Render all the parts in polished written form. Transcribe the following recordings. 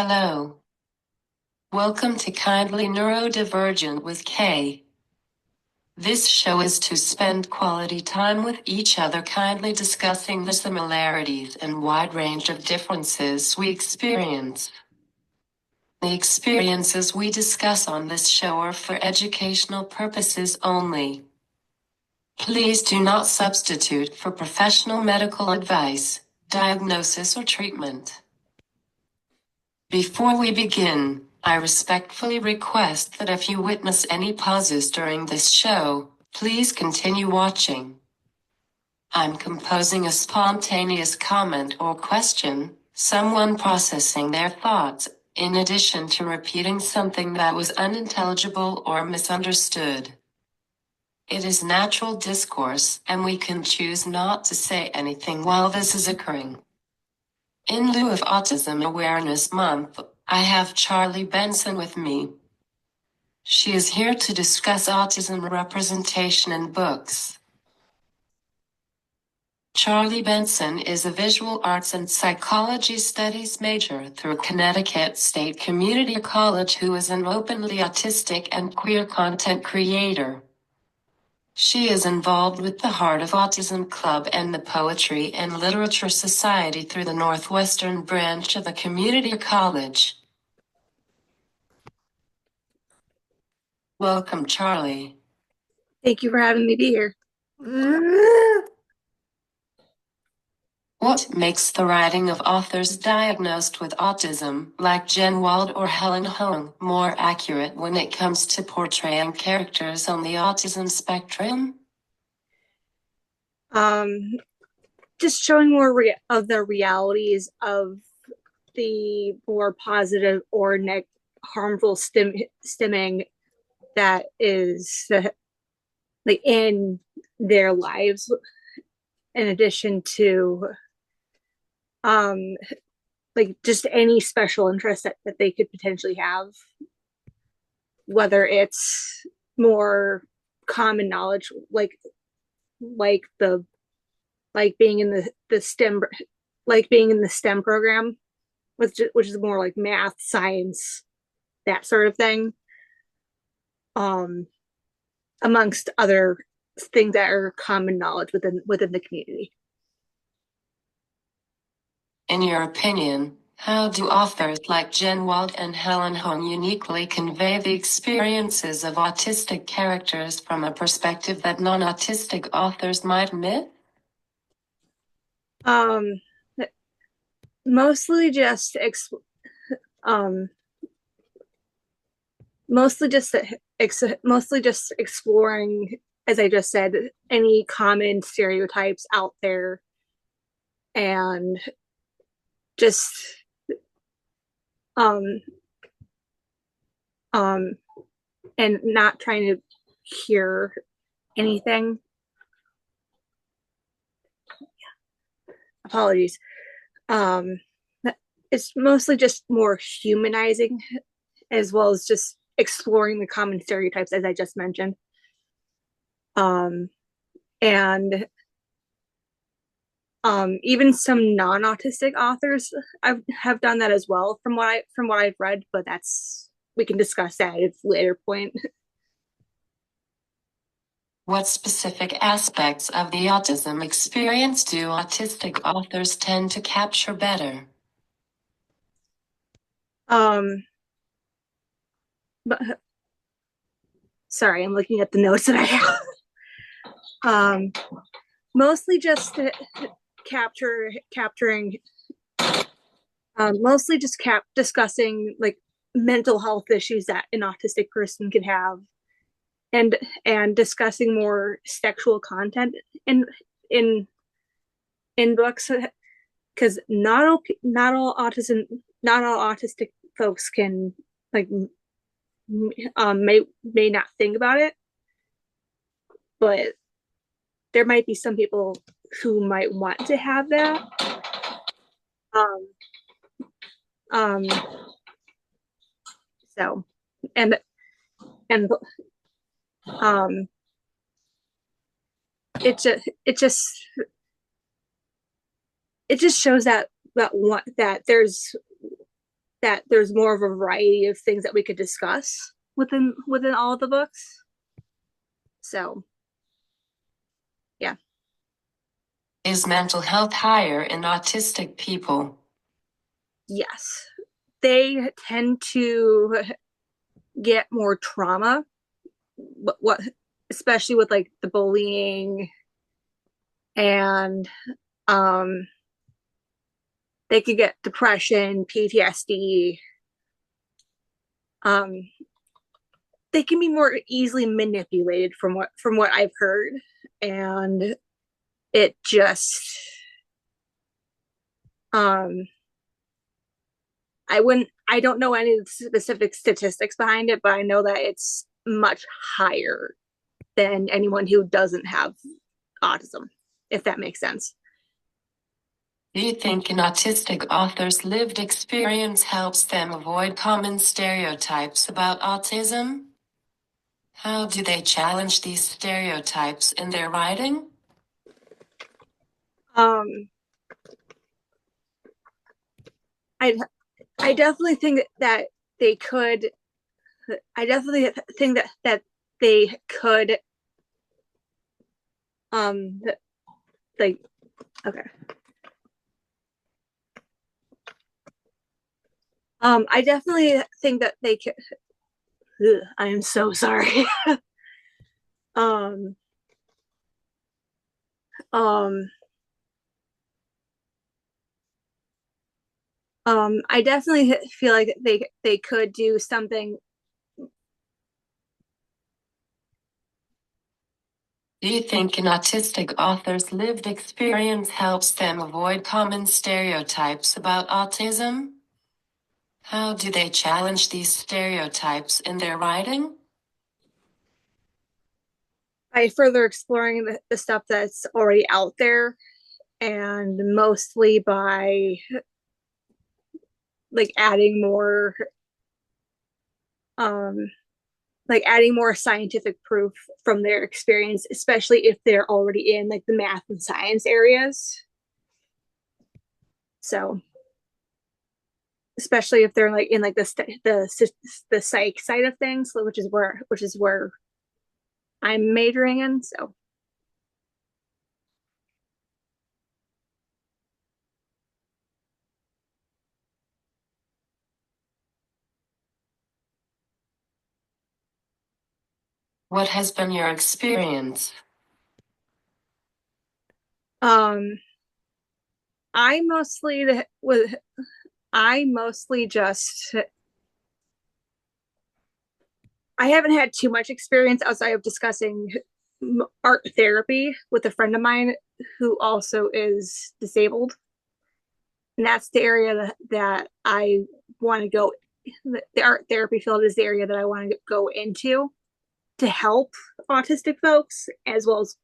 Hello. Welcome to Kindly Neurodivergent with Kay. This show is to spend quality time with each other, kindly discussing the similarities and wide range of differences we experience. The experiences we discuss on this show are for educational purposes only. Please do not substitute for professional medical advice, diagnosis, or treatment. Before we begin, I respectfully request that if you witness any pauses during this show, please continue watching. I'm composing a spontaneous comment or question, someone processing their thoughts, in addition to repeating something that was unintelligible or misunderstood. It is natural discourse, and we can choose not to say anything while this is occurring. In lieu of Autism Awareness Month, I have Charlie Benson with me. She is here to discuss autism representation in books. Charlie Benson is a visual arts and psychology studies major through Connecticut State Community College who is an openly autistic and queer content creator. She is involved with the Heart of Autism Club and the Poetry and Literature Society through the Northwestern branch of the community college. Welcome, Charlie. Thank you for having me be here. What makes the writing of authors diagnosed with autism, like Jen Wald or Helen Hoang, more accurate when it comes to portraying characters on the autism spectrum? Just showing more of the realities of the more positive or harmful stimming that is like in their lives, in addition to like just any special interest that they could potentially have, whether it's more common knowledge, like being in the STEM, like being in the STEM program, which is more like math, science, that sort of thing, amongst other things that are common knowledge within the community. In your opinion, how do authors like Jen Wald and Helen Hoang uniquely convey the experiences of autistic characters from a perspective that non-autistic authors might miss? Mostly just mostly just exploring, as I just said, any common stereotypes out there, and just and not trying to hear anything. Apologies. It's mostly just more humanizing, as well as just exploring the common stereotypes, as I just mentioned. And even some non-autistic authors have done that as well, from what I've read, but we can discuss that at a later point. What specific aspects of the autism experience do autistic authors tend to capture better? But sorry, I'm looking at the notes that I have. Mostly just capturing, mostly just discussing like mental health issues that an autistic person can have, and discussing more sexual content in books, because not all autistic folks can, like, may not think about it, but there might be some people who might want to have that. So, and it just shows that there's that there's more of a variety of things that we could discuss within all of the books. So, yeah. Is mental health higher in autistic people? Yes. They tend to get more trauma, what especially with like the bullying, and um they could get depression, PTSD. Um they can be more easily manipulated from what I've heard, and it just um I don't know any of the specific statistics behind it, but I know that it's much higher than anyone who doesn't have autism, if that makes sense. Do you think an autistic author's lived experience helps them avoid common stereotypes about autism? How do they challenge these stereotypes in their writing? Um, I I definitely think that they could. I definitely think that they could. Um, like okay. I definitely think that they could. Ugh, I am so sorry. um, um, I definitely feel like they could do something. Do you think an autistic author's lived experience helps them avoid common stereotypes about autism? How do they challenge these stereotypes in their writing? By further exploring the stuff that's already out there, and mostly by like adding more um like adding more scientific proof from their experience, especially if they're already in like the math and science areas. So especially if they're like in like the psych side of things, which is where I'm majoring in. So What has been your experience? um I mostly with I mostly just I haven't had too much experience outside of discussing art therapy with a friend of mine who also is disabled. And that's the area that I want to go. The art therapy field is the area that I want to go into to help autistic folks as well as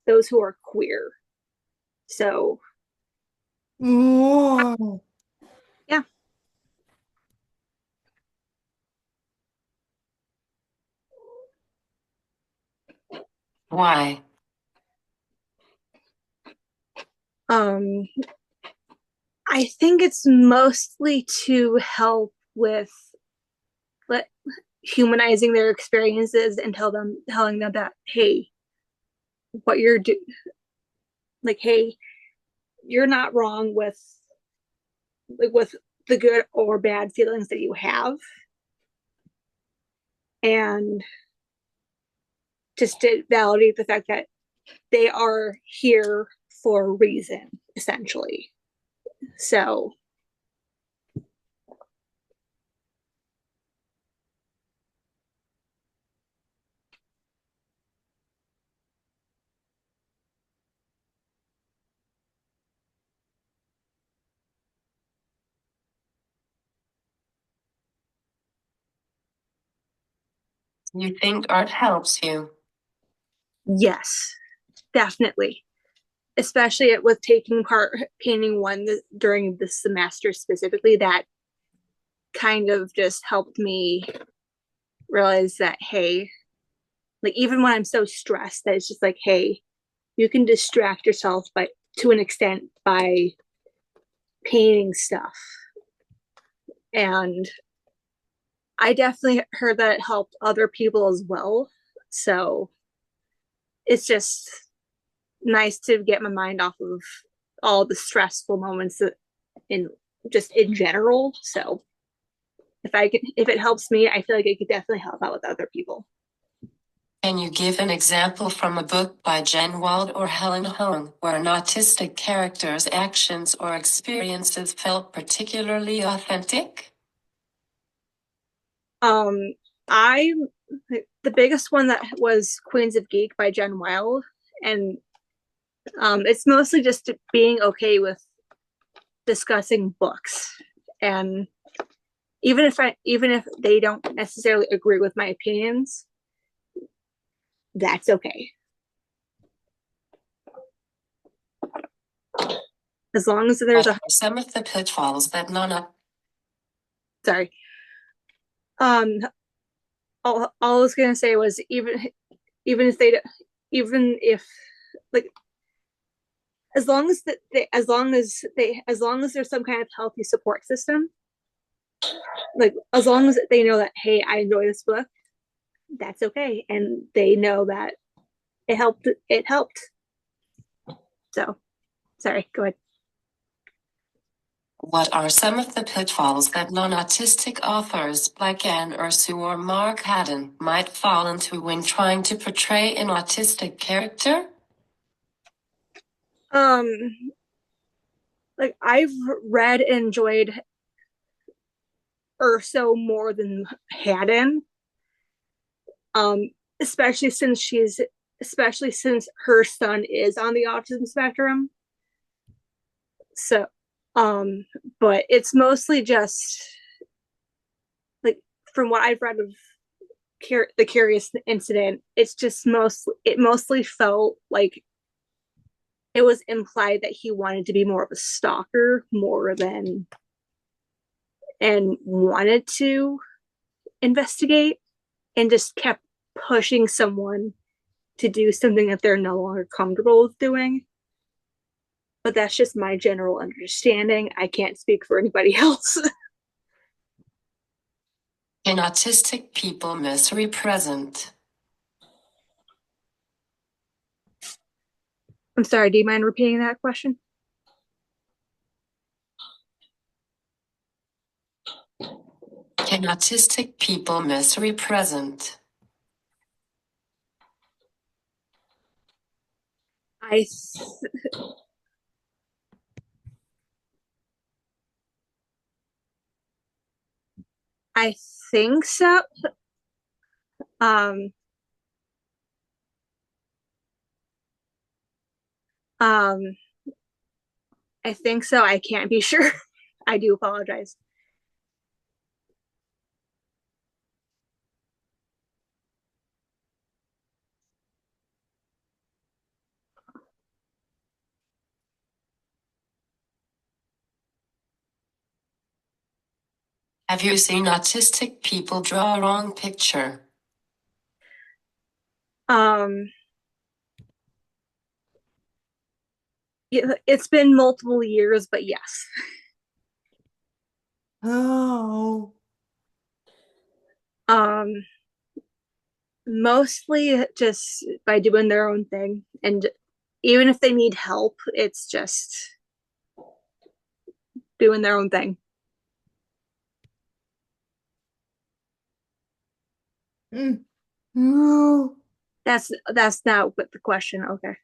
those who are queer. So, yeah. Why? Um, I think it's mostly to help with let, humanizing their experiences and telling them that, hey, what you're do like, hey, you're not wrong with the good or bad feelings that you have, and just to validate the fact that they are here for a reason, essentially. So, You think art helps you? yes, definitely. Especially with taking part painting one during the semester specifically, that kind of just helped me realize that, hey, like even when I'm so stressed, that it's just like, hey, you can distract yourself by to an extent by painting stuff, And I definitely heard that it helped other people as well. So it's just nice to get my mind off of all the stressful moments in just in general. So if it helps me, I feel like it could definitely help out with other people. Can you give an example from a book by Jen Wald or Helen Hong where an autistic character's actions or experiences felt particularly authentic? I the biggest one that was Queens of Geek by Jen Wilde, and it's mostly just being okay with discussing books, and even if they don't necessarily agree with my opinions, that's okay. As long as there's What are some of the pitfalls that sorry. Um, all I was gonna say was even if they even if like as long as there's some kind of healthy support system, like as long as they know that, hey, I enjoy this book, that's okay, and they know that it helped. So sorry, go ahead. What are some of the pitfalls that non-autistic authors like Anne Ursu or Mark Haddon might fall into when trying to portray an autistic character? um like I've read and enjoyed Urso more than Haddon, um especially since her son is on the autism spectrum. So but it's mostly just like from what I've read of the Curious Incident, it mostly felt like it was implied that he wanted to be more of a stalker more than and wanted to investigate, and just kept pushing someone to do something that they're no longer comfortable with doing. But that's just my general understanding. I can't speak for anybody else. Can autistic people misrepresent? I'm sorry, do you mind repeating that question? Can autistic people misrepresent? I I think so. Um, um, I think so. I can't be sure. I do apologize. Have you seen autistic people draw a wrong picture? Um, it's been multiple years, but yes. Oh. Um, Mostly just by doing their own thing, and even if they need help, it's just doing their own thing. No. That's not what the question. Okay.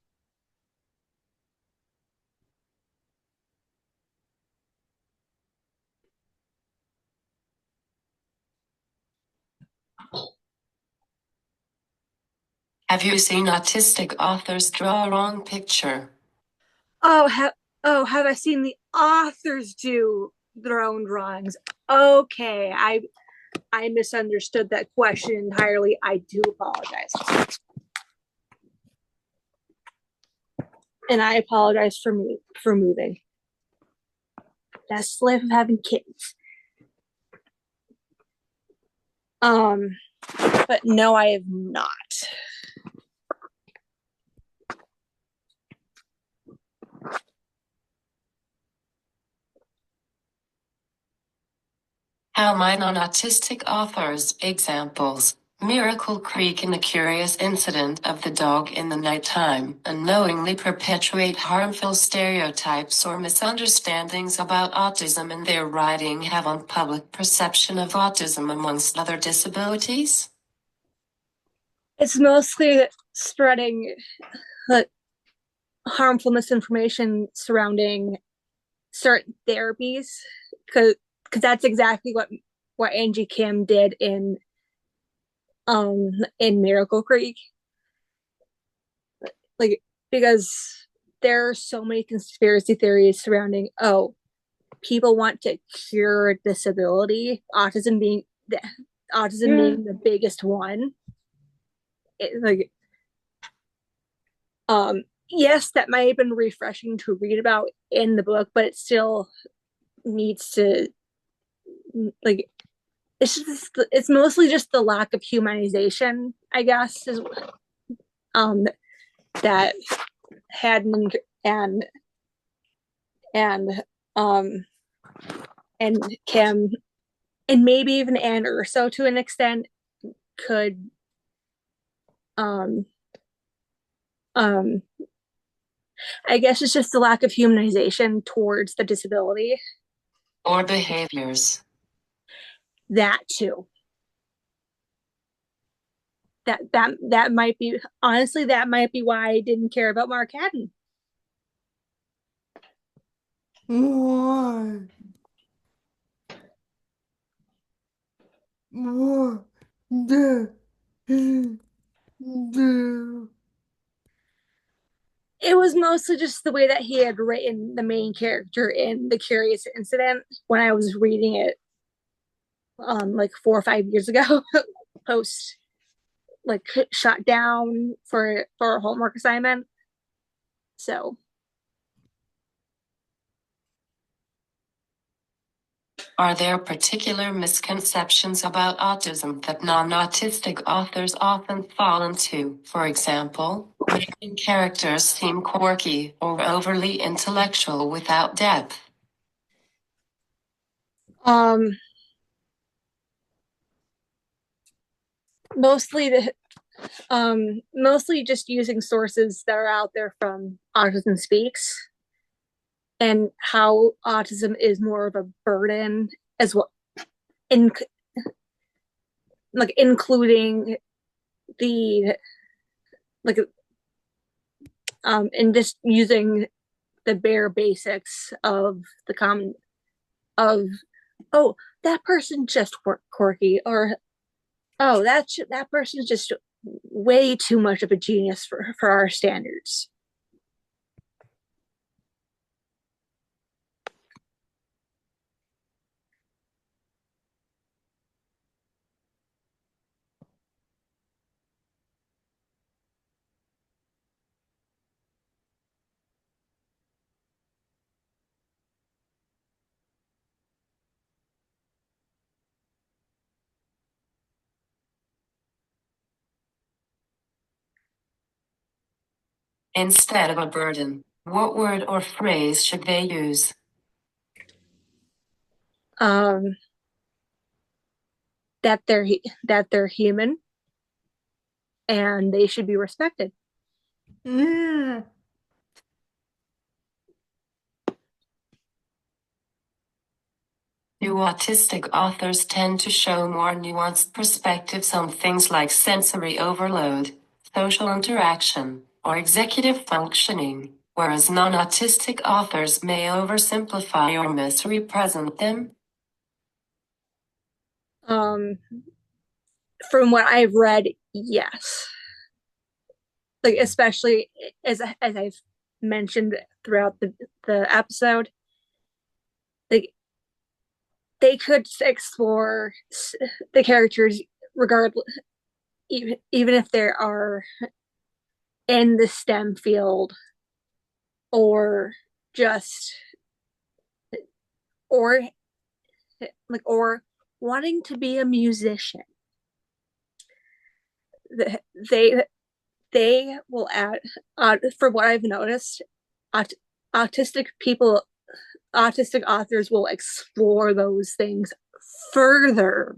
Have you seen autistic authors draw a wrong picture? Oh, have I seen the authors do their own drawings? Okay, I misunderstood that question entirely. I do apologize. And I apologize for moving. That's the life of having kids. But no, I have not. How might non-autistic authors, examples, Miracle Creek and the curious incident of the dog in the nighttime, unknowingly perpetuate harmful stereotypes or misunderstandings about autism in their writing have on public perception of autism amongst other disabilities? It's mostly spreading like harmful misinformation surrounding certain therapies, because that's exactly what Angie Kim did in Miracle Creek. Like, because there are so many conspiracy theories surrounding, oh, people want to cure disability, autism being the biggest one. Like, yes, that might have been refreshing to read about in the book, but it still needs to, like, it's mostly just the lack of humanization, I guess, is um that Haddon and um and Kim and maybe even Anne Urso to an extent could um um I guess it's just the lack of humanization towards the disability. Or behaviors. That too. That might be, honestly, that might be why I didn't care about Mark Haddon. Why? What? It was mostly just the way that he had written the main character in The Curious Incident when I was reading it like 4 or 5 years ago, post like shut down for a homework assignment. So Are there particular misconceptions about autism that non-autistic authors often fall into? For example, making characters seem quirky or overly intellectual without depth. mostly the mostly just using sources that are out there from Autism Speaks and how autism is more of a burden as well, in like including the like and just using the bare basics of the common of, oh, that person just quirky, or oh, that person's just way too much of a genius for our standards. Instead of a burden, what word or phrase should they use? um that they're human and they should be respected. Yeah. Do autistic authors tend to show more nuanced perspectives on things like sensory overload, social interaction, or executive functioning, whereas non-autistic authors may oversimplify or misrepresent them? um from what I've read, yes. Like, especially as I've mentioned throughout the episode, like, they could explore the characters regardless, even if they are in the STEM field, or just or or wanting to be a musician. They they will add, for what I've noticed, autistic authors will explore those things further.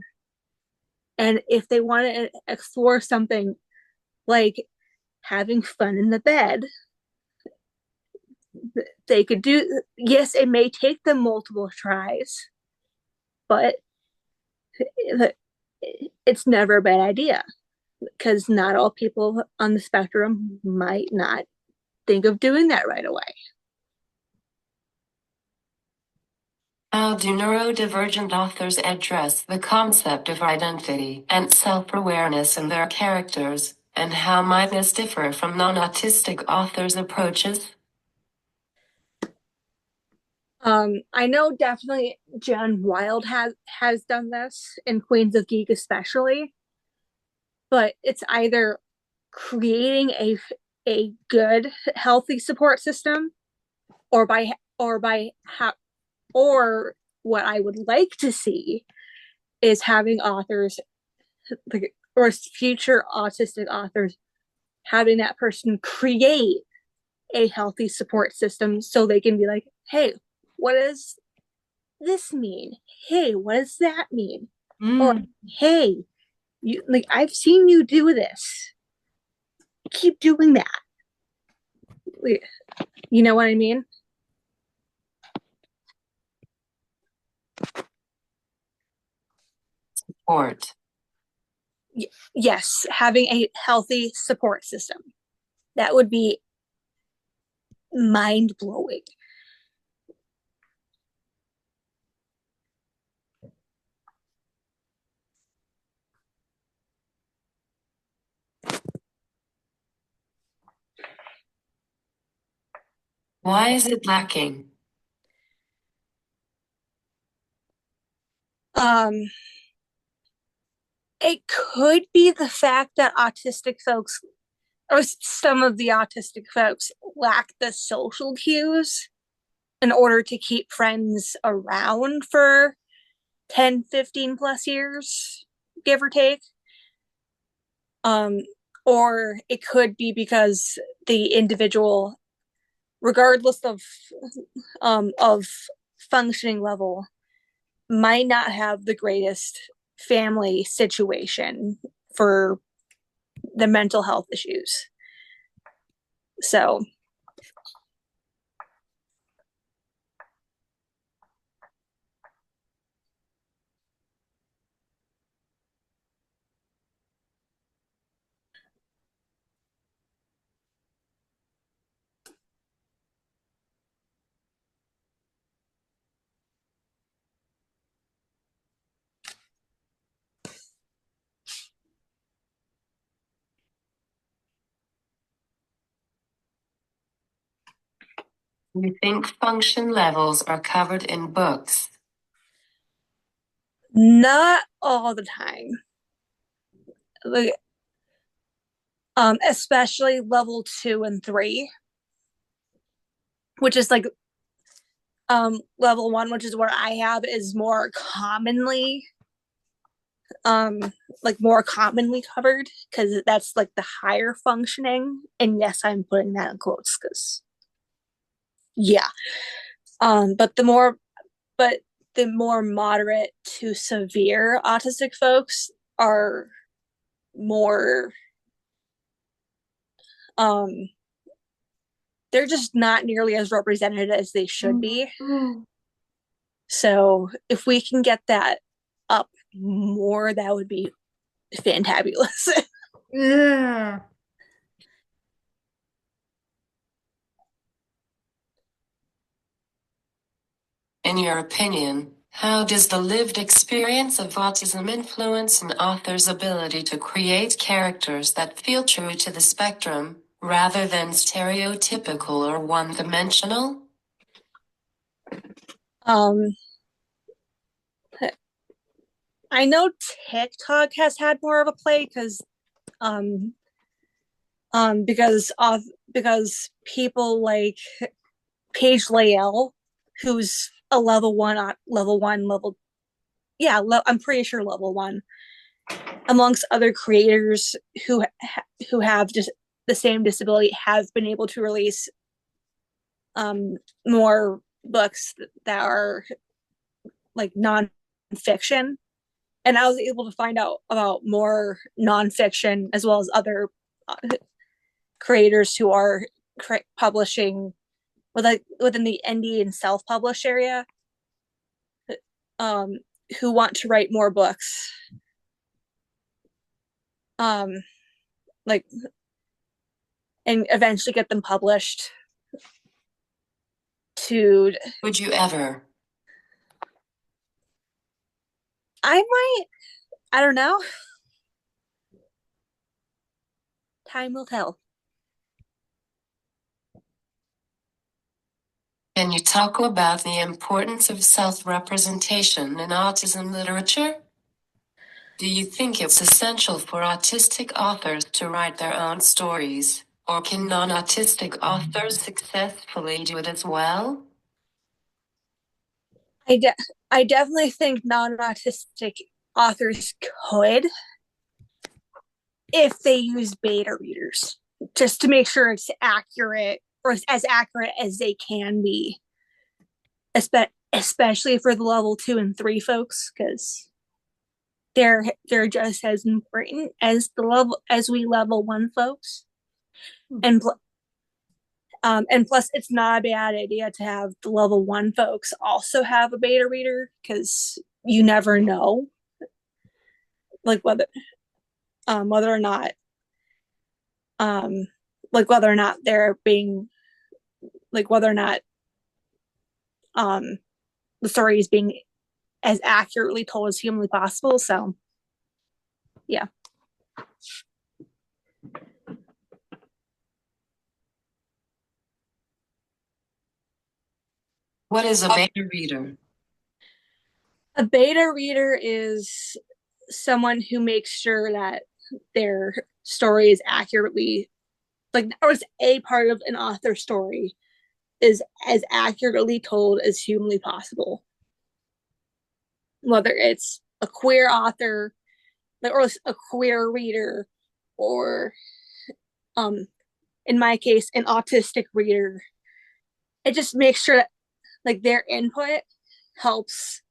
And if they want to explore something like having fun in the bed, they could do. Yes, it may take them multiple tries, but it's never a bad idea, because not all people on the spectrum might not think of doing that right away. How do neurodivergent authors address the concept of identity and self-awareness in their characters, and how might this differ from non-autistic authors' approaches? I know definitely Jen Wilde has done this in Queens of Geek especially, but it's either creating a good healthy support system, or or what I would like to see is having authors, or future autistic authors, having that person create a healthy support system so they can be like, hey, what does this mean? Hey, what does that mean? Or hey, I've seen you do this. Keep doing that. You know what I mean? Support. Yes, having a healthy support system. That would be mind blowing. Why is it lacking? It could be the fact that autistic folks, or some of the autistic folks, lack the social cues in order to keep friends around for 10, 15 plus years, give or take. Or it could be because the individual, regardless of functioning level, might not have the greatest family situation for the mental health issues. So You think function levels are covered in books? not all the time. Like, especially level 2 and 3, which is like level 1, which is where I have, is more commonly more commonly covered, because that's like the higher functioning. And yes, I'm putting that in quotes because yeah. But the more moderate to severe autistic folks are more um they're just not nearly as represented as they should be. So if we can get that up more, that would be fantabulous. Yeah. In your opinion, how does the lived experience of autism influence an author's ability to create characters that feel true to the spectrum, rather than stereotypical or one-dimensional? um I know TikTok has had more of a play um because people like Paige Lael, who's a level I'm pretty sure level 1, amongst other creators who have just the same disability, have been able to release more books that are like non fiction, and I was able to find out about more nonfiction as well as other creators who are publishing within the indie and self-published area, um, who want to write more books, like, and eventually get them published. Would you ever? I might. I don't know. Time will tell. Can you talk about the importance of self-representation in autism literature? Do you think it's essential for autistic authors to write their own stories, or can non-autistic authors successfully do it as well? I definitely think non-autistic authors could, if they use beta readers, just to make sure it's accurate, or as accurate as they can be, especially for the level 2 and 3 folks, because they're just as important as we level 1 folks. And plus, it's not a bad idea to have the level 1 folks also have a beta reader, because you never know, like whether or not they're being, like whether or not the story is being as accurately told as humanly possible. So yeah. What is a beta reader? A beta reader is someone who makes sure that their story is accurately, like, or is a part of an author's story is as accurately told as humanly possible. Whether it's a queer author, or a queer reader, or in my case, an autistic reader. It just makes sure that, like, their input helps,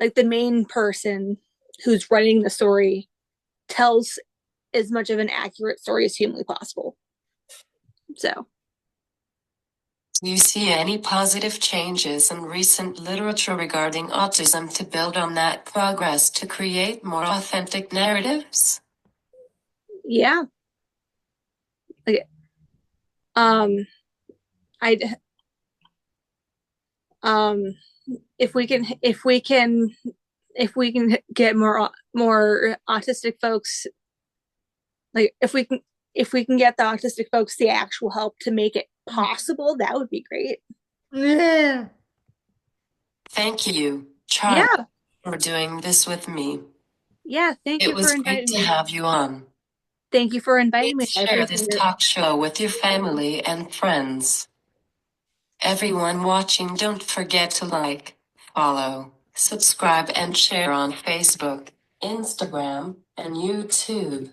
like, the main person who's writing the story tells as much of an accurate story as humanly possible. So, do you see any positive changes in recent literature regarding autism to build on that progress to create more authentic narratives? yeah. Like, I if we can get more autistic folks, like if we can get the autistic folks the actual help to make it possible, that would be great. Yeah. Thank you, Charlie, Yeah. for doing this with me. Yeah, thank you It for was great inviting to me. have you on. Thank you for inviting me. Please I share this appreciate it. talk show with your family and friends. Everyone watching, don't forget to like, follow, subscribe, and share on Facebook, Instagram, and YouTube.